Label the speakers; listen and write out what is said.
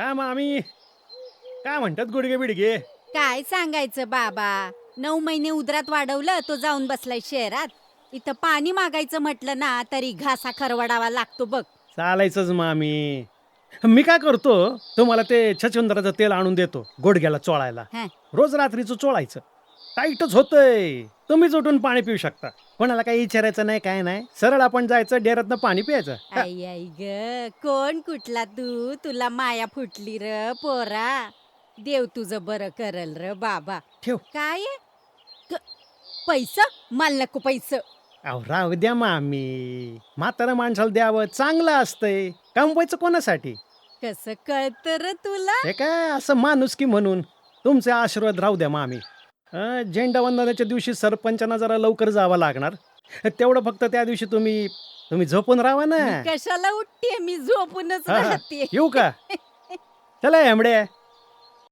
Speaker 1: काय मामी, काय म्हणतात गुडगे बिडगे?
Speaker 2: काय सांगायचं बाबा, 9 महिने उदरात वाढवलं तो जाऊन बसलाय शहरात. इथं पाणी मागायचं म्हटलं ना तरी घासा खरवडावा लागतो बघ.
Speaker 1: चालायचंच मामी. मी काय करतो, तुम्हाला ते छचंद्राचं तेल आणून देतो गुडघ्याला चोळायला.
Speaker 2: हं.
Speaker 1: रोज रात्रीचं चोळायचं. टाईटच होतंय. तुम्हीच उठून पाणी पिऊ शकता. कोणाला काही विचारायचं नाही, काय नाही. सरळ आपण जायचं, डेऱ्यातनं पाणी प्यायचं.
Speaker 2: आई आई ग, कोण कुठला तू? तुला माया फुटली र पोरा. देव तुझं बरं करल र बाबा.
Speaker 1: ठेव.
Speaker 2: काय आहे? क- पैसा मला नको पैसे.
Speaker 1: अहो राहू द्या मामी. म्हातारा माणसाला द्यावं चांगलं असतंय. कमवायचं कोणासाठी?
Speaker 2: कसं कळतं र तुला?
Speaker 1: हे काय असं माणुसकी म्हणून. तुमचे आशीर्वाद राहू द्या मामी. झेंडावंदनाच्या दिवशी सरपंचांना जरा लवकर जावं लागणार. तेवढं फक्त त्या दिवशी तुम्ही झोपून राहा ना.
Speaker 2: कशाला उठते मी झोपूनच
Speaker 1: हा, हा.
Speaker 2: राहते.
Speaker 1: येऊ का? चला हेमडे.